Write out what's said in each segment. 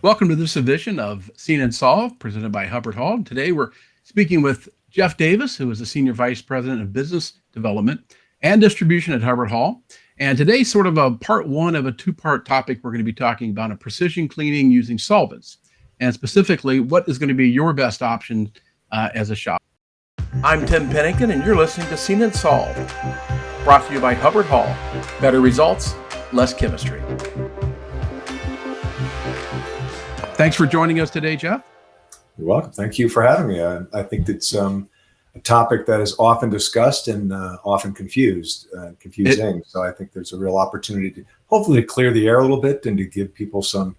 Welcome to this edition of Seen Solved, presented by Hubbard-Hall. Today we're speaking with Jeff Davis, who is the Senior Vice President of Business Development and Distribution at Hubbard-Hall. And today's sort of a part one of a two-part topic. We're going to be talking about a precision cleaning using solvents, and specifically what is going to be your best option as a shop. I'm Tim Pennington, and you're listening to Seen Solved, brought to you by Hubbard-Hall. Better results, less chemistry. Thanks for joining us today, Jeff. You're welcome. Thank you for having me. I think it's a topic that is often discussed and often confusing. So I think there's a real opportunity to hopefully to clear the air a little bit and to give people some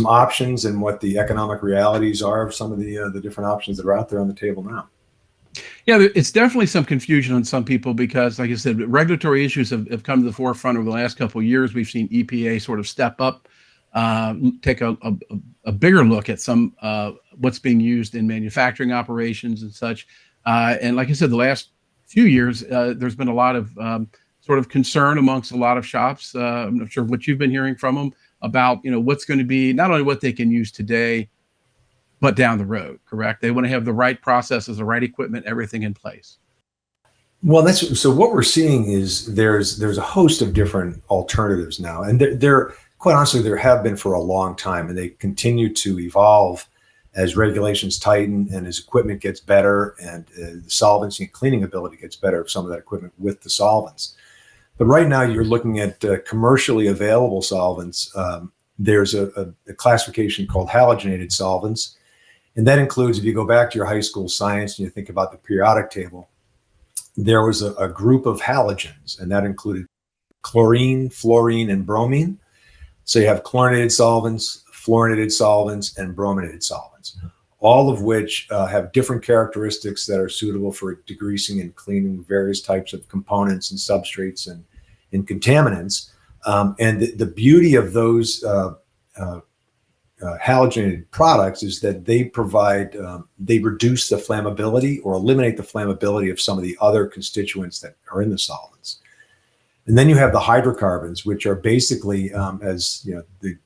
options and what the economic realities are of some of the different options that are out there on the table now. Yeah, it's definitely some confusion on some people because, like I said, regulatory issues have come to the forefront over the last couple of years. We've seen EPA sort of step up, take a bigger look at some what's being used in manufacturing operations and such. And like I said, the last few years, there's been a lot of sort of concern amongst a lot of shops. I'm not sure what you've been hearing from them about, what's going to be not only what they can use today, but down the road, correct? They want to have the right processes, the right equipment, everything in place. Well, so what we're seeing is there's a host of different alternatives now, and they're quite honestly, there have been for a long time, and they continue to evolve as regulations tighten and as equipment gets better and the solvency and cleaning ability gets better of some of that equipment with the solvents. But right now, you're looking at commercially available solvents. There's a classification called halogenated solvents. And that includes, if you go back to your high school science and you think about the periodic table, there was a group of halogens, and that included chlorine, fluorine, and bromine. So you have chlorinated solvents, fluorinated solvents, and brominated solvents, all of which have different characteristics that are suitable for degreasing and cleaning various types of components and substrates and contaminants. And the beauty of those halogenated products is that they reduce the flammability or eliminate the flammability of some of the other constituents that are in the solvents. And then you have the hydrocarbons, which are basically, as the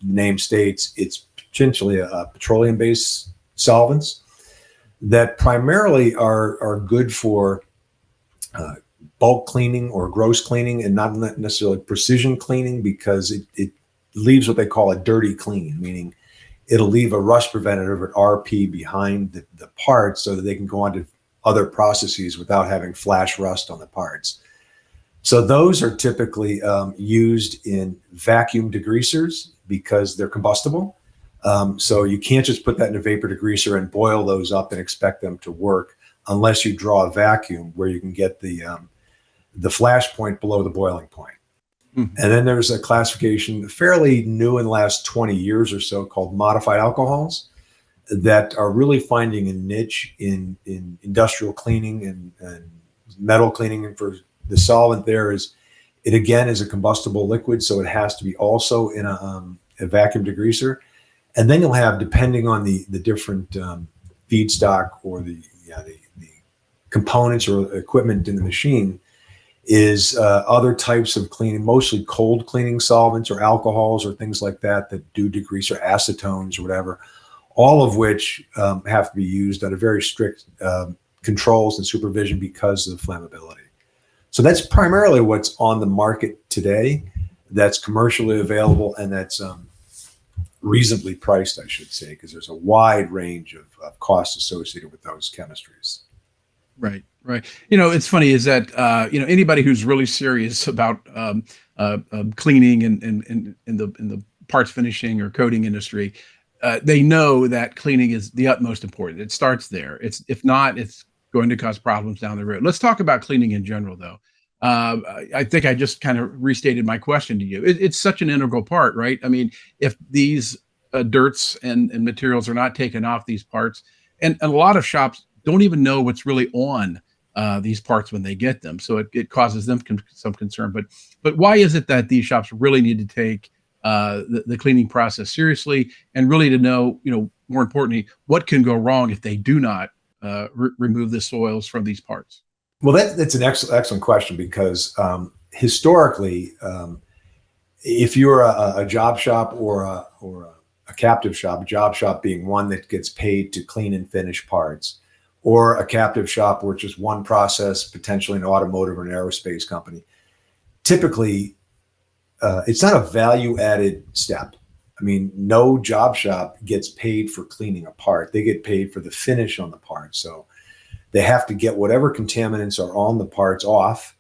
name states, it's essentially a petroleum-based solvents that primarily are good for bulk cleaning or gross cleaning, and not necessarily precision cleaning, because it leaves what they call a dirty clean, meaning it'll leave a rust preventative or RP behind the parts so that they can go on to other processes without having flash rust on the parts. So those are typically used in vacuum degreasers because they're combustible. So you can't just put that in a vapor degreaser and boil those up and expect them to work unless you draw a vacuum where you can get the flash point below the boiling point. Mm-hmm. And then there's a classification fairly new in the last 20 years or so called modified alcohols that are really finding a niche in industrial cleaning and metal cleaning. And for the solvent there is, it again is a combustible liquid, so it has to be also in a vacuum degreaser. And then you'll have, depending on the different feedstock or the components or equipment in the machine, is other types of cleaning, mostly cold cleaning solvents or alcohols or things like that do degrease, or acetones or whatever, all of which have to be used under very strict controls and supervision because of the flammability. So that's primarily what's on the market today, that's commercially available, and that's reasonably priced, I should say, because there's a wide range of costs associated with those chemistries. Right. It's funny is that, anybody who's really serious about cleaning and in the parts finishing or coating industry, they know that cleaning is the utmost important. It starts there. If not, it's going to cause problems down the road. Let's talk about cleaning in general, though. I think I just kind of restated my question to you. It's such an integral part, right? I mean, if these dirts and materials are not taken off these parts, and a lot of shops don't even know what's really on these parts when they get them. So it causes them some concern. But why is it that these shops really need to take the cleaning process seriously, and really to know, more importantly, what can go wrong if they do not remove the soils from these parts? Well, that's an excellent question, because historically, if you're a job shop or a captive shop, a job shop being one that gets paid to clean and finish parts, or a captive shop where it's just one process, potentially an automotive or an aerospace company. Typically, it's not a value-added step. I mean, no job shop gets paid for cleaning a part. They get paid for the finish on the part. So they have to get whatever contaminants are on the parts off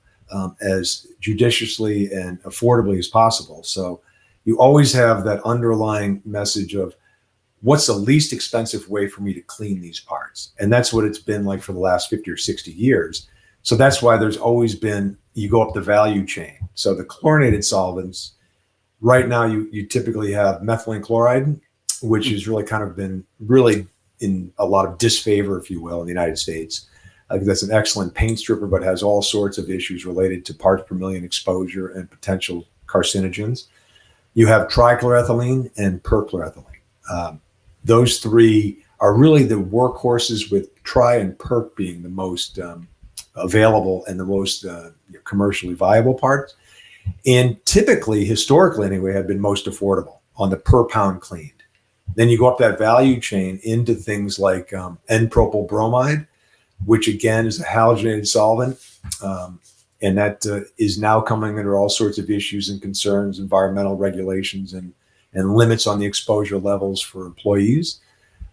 as judiciously and affordably as possible. So you always have that underlying message of what's the least expensive way for me to clean these parts? And that's what it's been like for the last 50 or 60 years. So that's why there's always been, you go up the value chain. So the chlorinated solvents, right now you typically have methylene chloride, which has really kind of been really in a lot of disfavor, if you will, in the United States. That's an excellent paint stripper, but has all sorts of issues related to parts per million exposure and potential carcinogens. You have trichlorethylene and perchlorethylene. Those three are really the workhorses, with tri and perc being the most available and the most commercially viable parts. And typically, historically anyway, have been most affordable on the per pound cleaned. Then you go up that value chain into things like N-propyl bromide, which again is a halogenated solvent. And that is now coming under all sorts of issues and concerns, environmental regulations, and limits on the exposure levels for employees.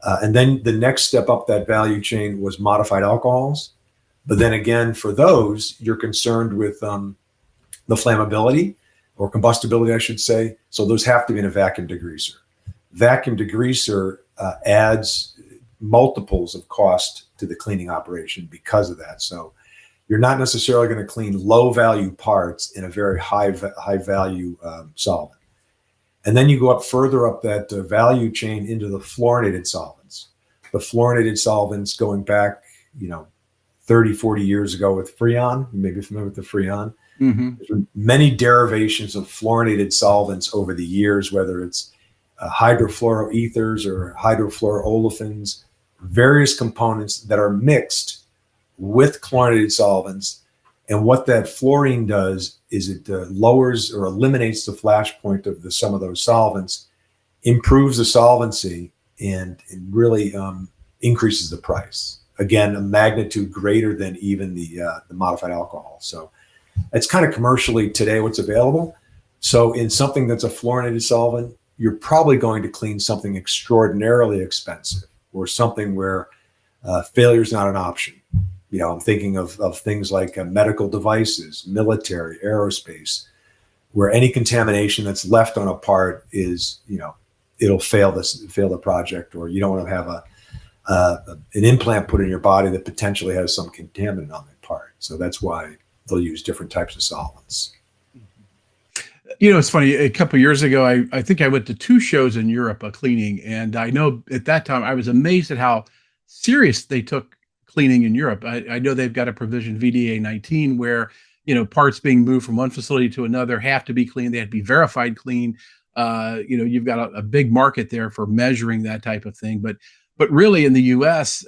And then the next step up that value chain was modified alcohols. But then again, for those, you're concerned with the flammability or combustibility, I should say. So those have to be in a vacuum degreaser. Vacuum degreaser adds multiples of cost to the cleaning operation because of that. So you're not necessarily going to clean low value parts in a very high value solvent. And then you go up further up that value chain into the fluorinated solvents. The fluorinated solvents going back, 30, 40 years ago with Freon. You may be familiar with the Freon. Mm-hmm. There's many derivations of fluorinated solvents over the years, whether it's hydrofluoroethers or hydrofluoroolefins, various components that are mixed with chlorinated solvents. And what that fluorine does is it lowers or eliminates the flash point of some of those solvents, improves the solvency, and really increases the price. Again, a magnitude greater than even the modified alcohol. So it's kind of commercially today what's available. So in something that's a fluorinated solvent, you're probably going to clean something extraordinarily expensive, or something where failure is not an option. I'm thinking of things like medical devices, military, aerospace, where any contamination that's left on a part is, it'll fail the project, or you don't want to have an implant put in your body that potentially has some contaminant on that part. So that's why they'll use different types of solvents. It's funny. A couple of years ago, I think I went to 2 shows in Europe, cleaning, and I know at that time I was amazed at how serious they took cleaning in Europe. I know they've got a provision, VDA 19, where parts being moved from one facility to another have to be clean. They have to be verified clean. You've got a big market there for measuring that type of thing. But really in the U.S.,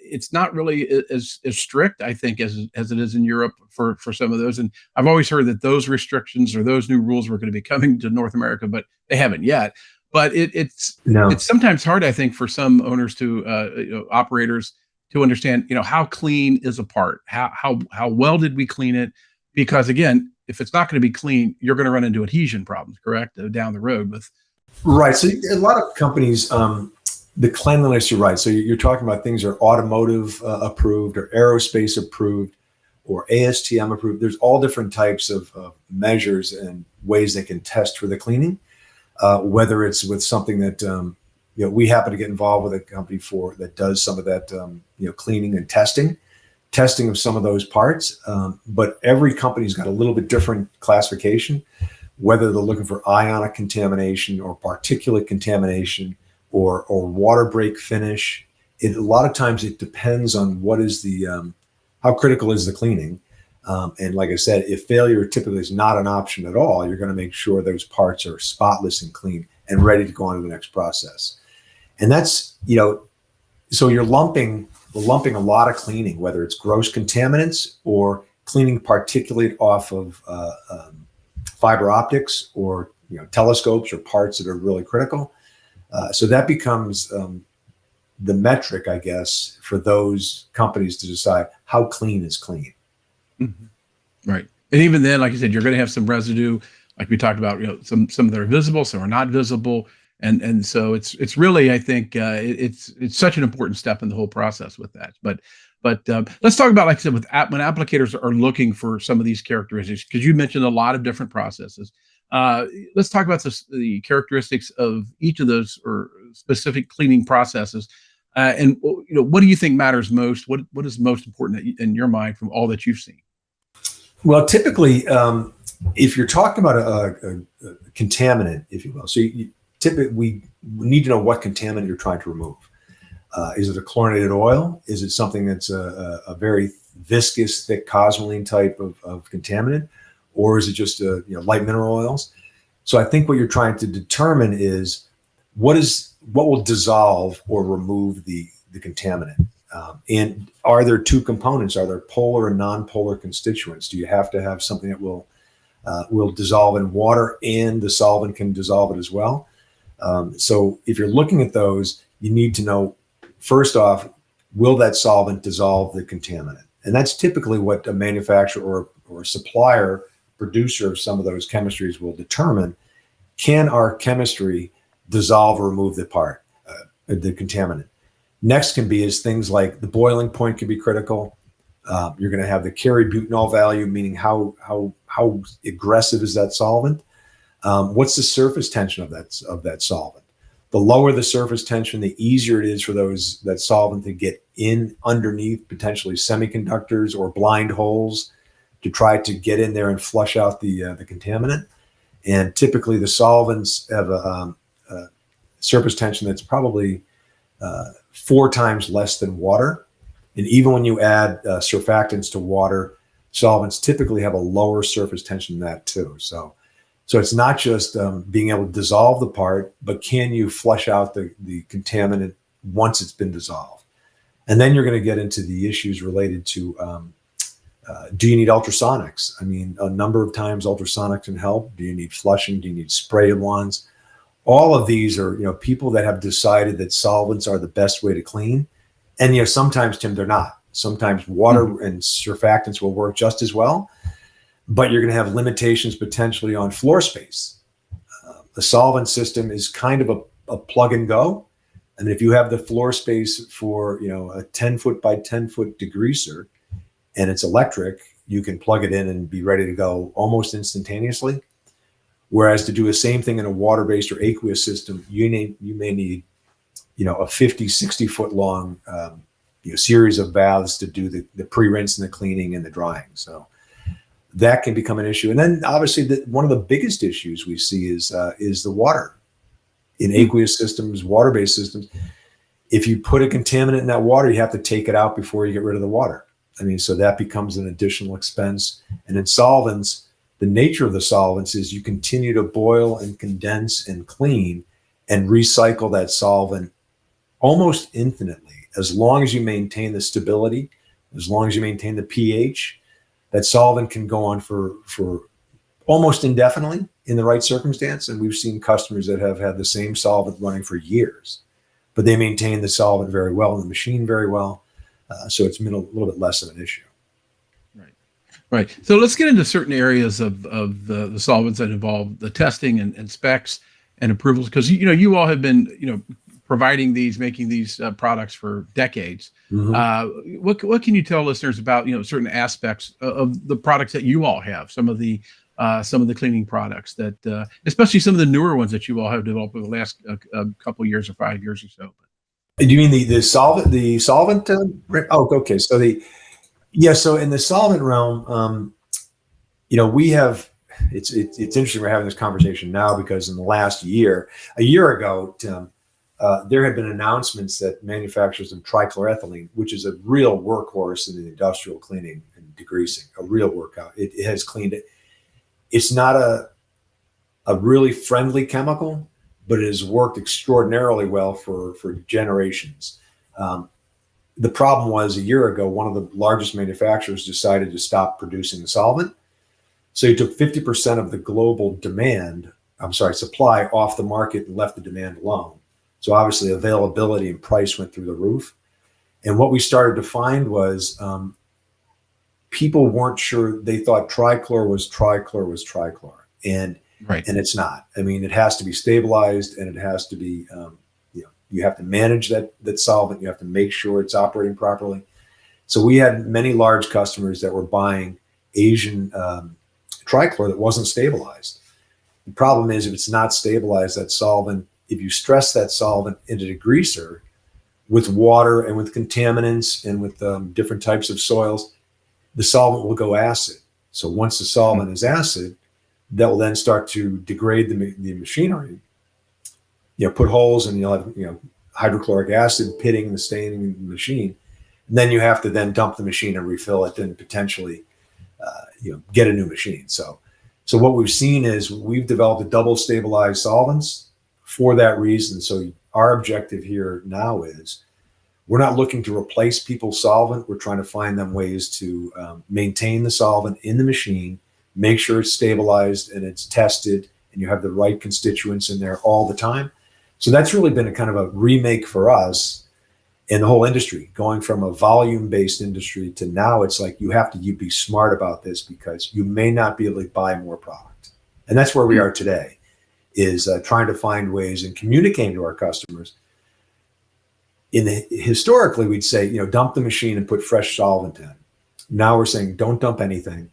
it's not really as strict, I think, as it is in Europe for some of those. And I've always heard that those restrictions or those new rules were going to be coming to North America, but they haven't yet. But it's sometimes hard, I think, for some owners to operators to understand, how clean is a part, how well did we clean it? Because again, if it's not going to be clean, you're going to run into adhesion problems, correct, down the road with. Right. So a lot of companies, the cleanliness, you're right. So you're talking about things that are automotive approved or aerospace approved or ASTM approved. There's all different types of measures and ways they can test for the cleaning, whether it's with something that, we happen to get involved with a company that does some of that, cleaning and testing of some of those parts. But every company's got a little bit different classification, whether they're looking for ionic contamination or particulate contamination or water break finish. A lot of times it depends on what is how critical is the cleaning. And like I said, if failure typically is not an option at all, you're going to make sure those parts are spotless and clean and ready to go on to the next process. And that's, so we're lumping a lot of cleaning, whether it's gross contaminants or cleaning particulate off of fiber optics or telescopes or parts that are really critical. So that becomes the metric, I guess, for those companies to decide how clean is clean. Mm-hmm. Right. And even then, like you said, you're going to have some residue, like we talked about, some that are visible, some are not visible. And so it's really, I think it's such an important step in the whole process with that. But let's talk about, like I said, when applicators are looking for some of these characteristics, because you mentioned a lot of different processes. Let's talk about the characteristics of each of those or specific cleaning processes. And what do you think matters most? What is most important in your mind from all that you've seen? Well, typically, if you're talking about a contaminant, if you will, so typically we need to know what contaminant you're trying to remove. Is it a chlorinated oil? Is it something that's a very viscous, thick cosmoline type of contaminant? Or is it just light mineral oils? So I think what you're trying to determine is what will dissolve or remove the contaminant. And are there two components? Are there polar and non-polar constituents? Do you have to have something that will dissolve in water and the solvent can dissolve it as well? So if you're looking at those, you need to know, first off, will that solvent dissolve the contaminant? And that's typically what a manufacturer or a supplier, producer of some of those chemistries will determine. Can our chemistry dissolve or remove the contaminant? Next can be things like the boiling point can be critical. You're going to have the Cary-Butanol value, meaning how aggressive is that solvent? What's the surface tension of that solvent? The lower the surface tension, the easier it is for that solvent to get in underneath potentially semiconductors or blind holes to try to get in there and flush out the contaminant. And typically the solvents have a surface tension that's probably 4 times less than water. And even when you add surfactants to water, solvents typically have a lower surface tension than that too. So it's not just being able to dissolve the part, but can you flush out the contaminant once it's been dissolved? And then you're going to get into the issues related to do you need ultrasonics? I mean, a number of times ultrasonics can help. Do you need flushing? Do you need spray ones? All of these are, people that have decided that solvents are the best way to clean. And, sometimes, Tim, they're not. Sometimes water and surfactants will work just as well, but you're going to have limitations potentially on floor space. The solvent system is kind of a plug and go. I mean, if you have the floor space for, a 10-foot by 10-foot degreaser and it's electric, you can plug it in and be ready to go almost instantaneously. Whereas to do the same thing in a water-based or aqueous system, you may need, a 50, 60-foot long series of baths to do the pre-rinse and the cleaning and the drying. So that can become an issue. And then obviously one of the biggest issues we see is the water. In aqueous systems, water-based systems, if you put a contaminant in that water, you have to take it out before you get rid of the water. I mean, so that becomes an additional expense. And in solvents, the nature of the solvents is you continue to boil and condense and clean and recycle that solvent almost infinitely. As long as you maintain the stability, as long as you maintain the pH, that solvent can go on for almost indefinitely in the right circumstance. And we've seen customers that have had the same solvent running for years, but they maintain the solvent very well and the machine very well. So it's been a little bit less of an issue. Right. So let's get into certain areas of the solvents that involve the testing and specs and approvals, because you all have been providing making these products for decades. Mm-hmm. What can you tell listeners about certain aspects of the products that you all have? Some of the cleaning products that, especially some of the newer ones that you all have developed over the last couple of years or 5 years or so. Do you mean the solvent? The solvent? Okay. So so in the solvent realm, we have. It's interesting we're having this conversation now because in the last a year ago, Tim, there had been announcements that manufacturers of trichlorethylene, which is a real workhorse in the industrial cleaning and degreasing, a real workout. It has cleaned it. It's not a really friendly chemical, but it has worked extraordinarily well for generations. The problem was a year ago, one of the largest manufacturers decided to stop producing the solvent. So he took 50% of the global supply off the market and left the demand alone. So obviously availability and price went through the roof. And what we started to find was people weren't sure. They thought trichlor was trichlor. And Right. it's not. I mean, it has to be stabilized, and it has to be, you have to manage that solvent. You have to make sure it's operating properly. So we had many large customers that were buying Asian trichlor that wasn't stabilized. The problem is, if it's not stabilized, that solvent, if you stress that solvent into the degreaser with water and with contaminants and with different types of soils, the solvent will go acid. So once the solvent is acid, that will then start to degrade the machinery. Put holes, and you'll have hydrochloric acid pitting and staining in the machine. And then you have to then dump the machine and refill it, and potentially get a new machine. So what we've seen is we've developed a double stabilized solvents for that reason. So our objective here now is we're not looking to replace people's solvent. We're trying to find them ways to maintain the solvent in the machine, make sure it's stabilized and it's tested, and you have the right constituents in there all the time. So that's really been a kind of a remake for us in the whole industry, going from a volume-based industry to now it's like you have to be smart about this, because you may not be able to buy more product. And that's where we are today, is trying to find ways and communicating to our customers. Historically, we'd say, dump the machine and put fresh solvent in. Now we're saying, don't dump anything.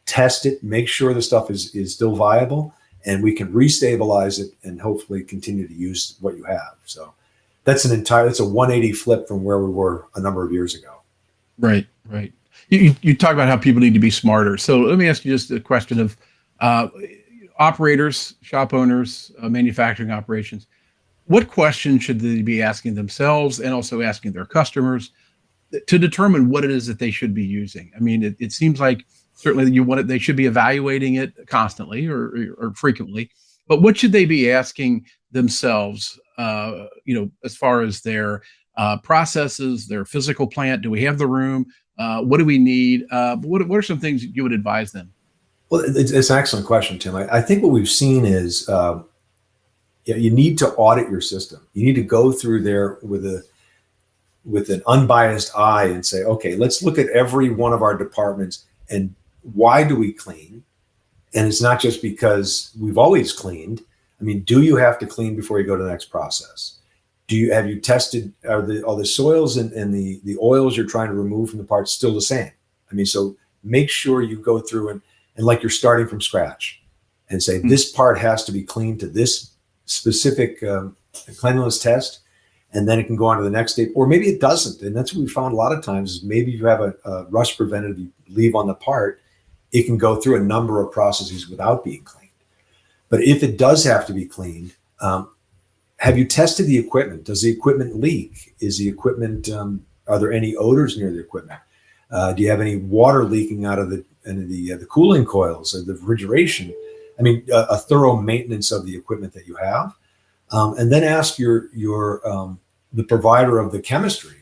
Test it, make sure the stuff is still viable, and we can restabilize it and hopefully continue to use what you have. So that's a 180 flip from where we were a number of years ago. Right. You talk about how people need to be smarter. So let me ask you just a question of operators, shop owners, manufacturing operations. What questions should they be asking themselves and also asking their customers to determine what it is that they should be using? I mean, it seems like certainly they should be evaluating it constantly or frequently, but what should they be asking themselves, as far as their processes, their physical plant? Do we have the room? What do we need? What are some things you would advise them? Well, it's an excellent question, Tim. I think what we've seen is you need to audit your system. You need to go through there with an unbiased eye and say, okay, let's look at every one of our departments and why do we clean? And it's not just because we've always cleaned. I mean, do you have to clean before you go to the next process? Have you tested, are the soils and the oils you're trying to remove from the parts still the same? I mean, so make sure you go through and like you're starting from scratch and say, this part has to be cleaned to this specific cleanliness test, and then it can go on to the next stage, or maybe it doesn't. And that's what we found a lot of times is maybe you have a rust preventative you leave on the part, it can go through a number of processes without being cleaned. But if it does have to be cleaned, have you tested the equipment? Does the equipment leak? Is the equipment, are there any odors near the equipment? Do you have any water leaking out of the cooling coils or the refrigeration? I mean, a thorough maintenance of the equipment that you have. And then ask the provider of the chemistry,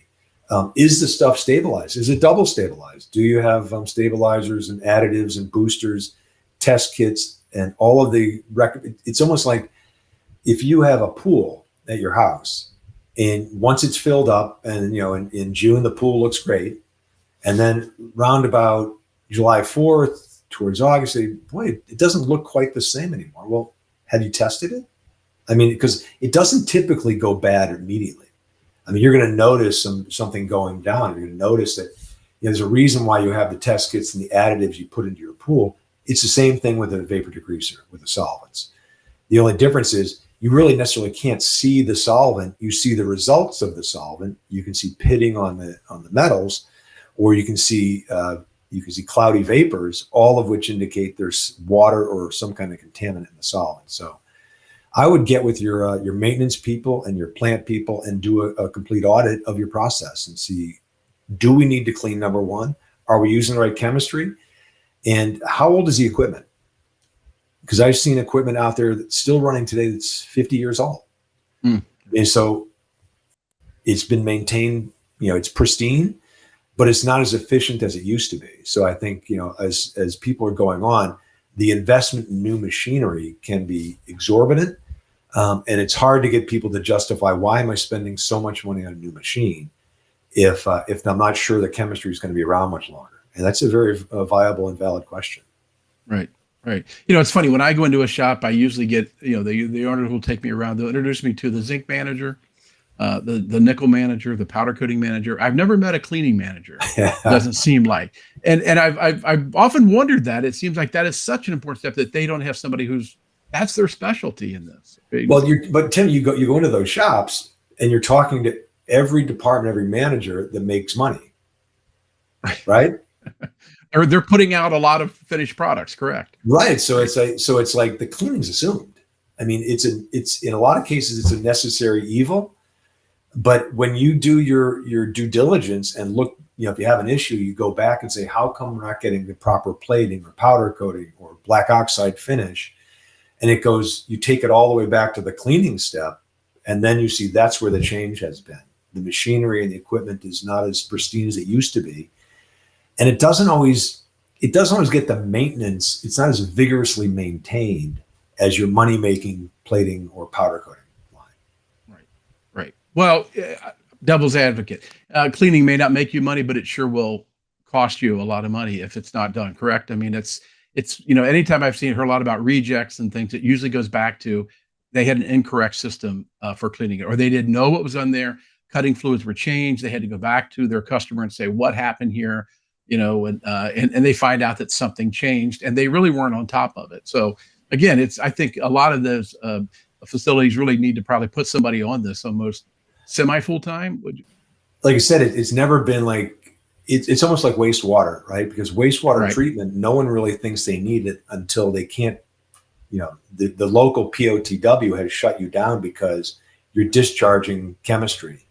is the stuff stabilized? Is it double stabilized? Do you have stabilizers and additives and boosters, test kits, and all of the it's almost like if you have a pool at your house, and once it's filled up, and in June the pool looks great, and then round about July 4th towards August, say, boy, it doesn't look quite the same anymore. Well, have you tested it? I mean, because it doesn't typically go bad immediately. I mean, you're going to notice something going down. You're going to notice that there's a reason why you have the test kits and the additives you put into your pool. It's the same thing with a vapor degreaser, with the solvents. The only difference is you really necessarily can't see the solvent. You see the results of the solvent. You can see pitting on the metals, or you can see cloudy vapors, all of which indicate there's water or some kind of contaminant in the solvent. So I would get with your maintenance people and your plant people and do a complete audit of your process and see, do we need to clean, number one? Are we using the right chemistry? And how old is the equipment? Because I've seen equipment out there that's still running today that's 50 years old. And so it's been maintained, it's pristine, but it's not as efficient as it used to be. So I think, as people are going on, the investment in new machinery can be exorbitant. And it's hard to get people to justify, why am I spending so much money on a new machine if I'm not sure the chemistry is going to be around much longer? And that's a very viable and valid question. Right. Right. You know, it's funny, when I go into a shop, I usually get, the owner will take me around. They'll introduce me to the zinc manager, the nickel manager, the powder coating manager. I've never met a cleaning manager. It doesn't seem like, and I've often wondered that. It seems like that is such an important step, that they don't have somebody that's their specialty in this. Well, but Tim, you go into those shops and you're talking to every department, every manager that makes money, right? Or they're putting out a lot of finished products, correct? Right. So it's like the cleaning's assumed. I mean, it's in a lot of cases, it's a necessary evil. But when you do your due diligence and look, if you have an issue, you go back and say, how come we're not getting the proper plating or powder coating or black oxide finish? And you take it all the way back to the cleaning step, and then you see that's where the change has been. The machinery and the equipment is not as pristine as it used to be. And it doesn't always get the maintenance. It's not as vigorously maintained as your money-making plating or powder coating line. Right. Well, devil's advocate. Cleaning may not make you money, but it sure will cost you a lot of money if it's not done correct. I mean, it's anytime I've heard a lot about rejects and things, it usually goes back to they had an incorrect system for cleaning it, or they didn't know what was on there. Cutting fluids were changed. They had to go back to their customer and say, what happened here? And they find out that something changed, and they really weren't on top of it. So again, I think a lot of those facilities really need to probably put somebody on this almost semi full time. Like I said, it's never been like, it's almost like wastewater, right? Because wastewater treatment, no one really thinks they need it until they can't. The local POTW has shut you down because you're discharging chemistry,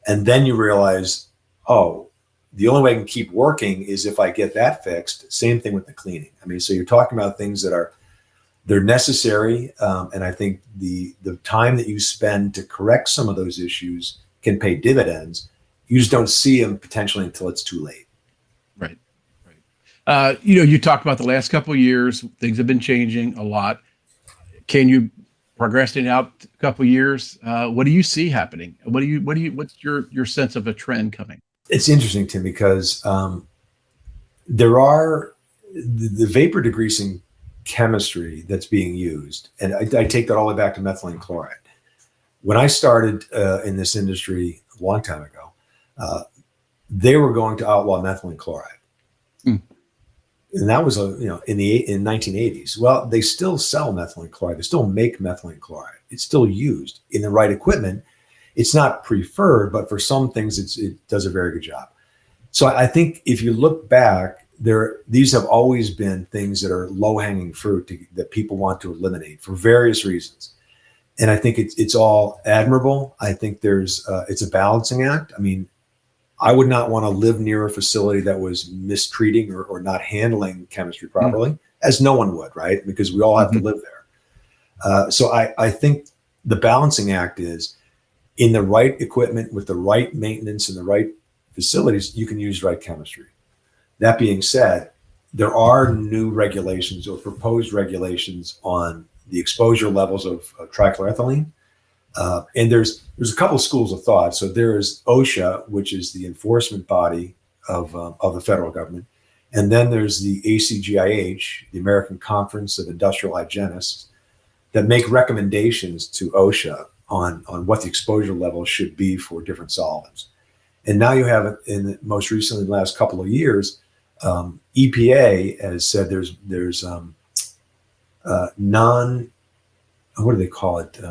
and then you realize, oh, the only way I can keep working is if I get that fixed. Same thing with the cleaning. I mean, so you're talking about things that they're necessary. And I think the time that you spend to correct some of those issues can pay dividends. You just don't see them potentially until it's too late. Right. You talked about the last couple of years, things have been changing a lot. Can you progressing out a couple of years? What do you see happening? What's your sense of a trend coming? It's interesting, Tim, because there are the vapor degreasing chemistry that's being used. And I take that all the way back to methylene chloride. When I started in this industry a long time ago, they were going to outlaw methylene chloride. And that was in 1980s. Well, they still sell methylene chloride. They still make methylene chloride. It's still used in the right equipment. It's not preferred, but for some things, it does a very good job. So I think if you look back, these have always been things that are low-hanging fruit that people want to eliminate for various reasons. And I think it's all admirable. I think it's a balancing act. I mean, I would not want to live near a facility that was mistreating or not handling chemistry properly, as no one would, right? Because we all have to live there. So I think the balancing act is, in the right equipment with the right maintenance and the right facilities, you can use right chemistry. That being said, there are new regulations or proposed regulations on the exposure levels of trichlorethylene. And there's a couple of schools of thought. So there is OSHA, which is the enforcement body of the federal government. And then there's the ACGIH, the American Conference of Industrial Hygienists, that make recommendations to OSHA on what the exposure level should be for different solvents. And now you have, most recently, the last couple of years, EPA has said there's what do they call it?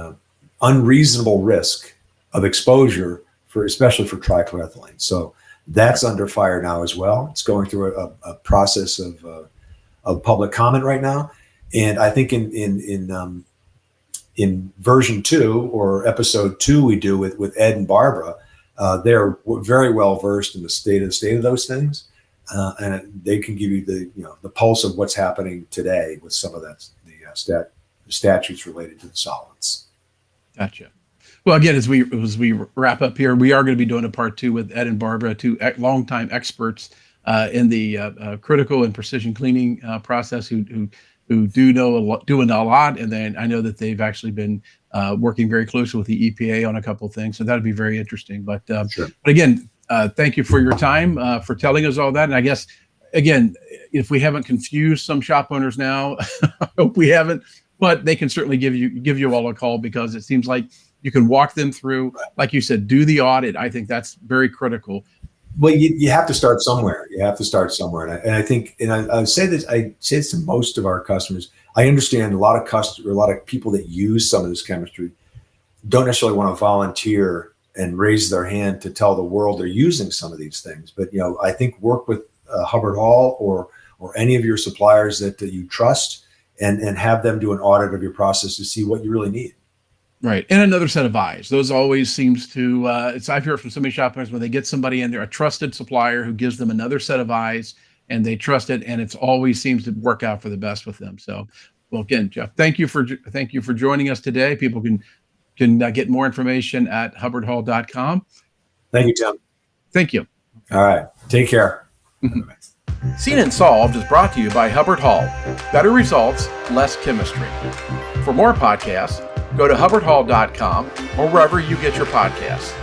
Unreasonable risk of exposure especially for trichlorethylene. So that's under fire now as well. It's going through a process of public comment right now. And I think in version 2 or episode 2 we do with Ed and Barbara, they're very well versed in the state of those things, and they can give you the pulse of what's happening today with some of that the statutes related to the solvents. Gotcha. Well, again, as we wrap up here, we are going to be doing a part 2 with Ed and Barbara, 2 longtime experts in the critical and precision cleaning process who who do know doing a lot. And then I know that they've actually been working very closely with the EPA on a couple of things. So that'd be very interesting. But Sure. but again, thank you for your time, for telling us all that. And I guess, again, if we haven't confused some shop owners now, I hope we haven't, but they can certainly give you all a call, because it seems like you can walk them through, like you said, do the audit. I think that's very critical. Well, you have to start somewhere. You have to start somewhere. And I think, and I say this to most of our customers. I understand a lot of people that use some of this chemistry don't necessarily want to volunteer and raise their hand to tell the world they're using some of these things. But, I think work with Hubbard-Hall or any of your suppliers that you trust, and have them do an audit of your process to see what you really need. Right. And another set of eyes. Those always seems to, I've heard from so many shop owners, when they get somebody in there, a trusted supplier who gives them another set of eyes, and they trust it, and it's always seems to work out for the best with them. So, well, again, Jeff, thank you for joining us today. People can get more information at hubbardhall.com. Thank you, Tim. Thank you. All right. Take care. Seen and Solved is brought to you by Hubbard-Hall. Better results, less chemistry. For more podcasts, go to hubbardhall.com or wherever you get your podcasts.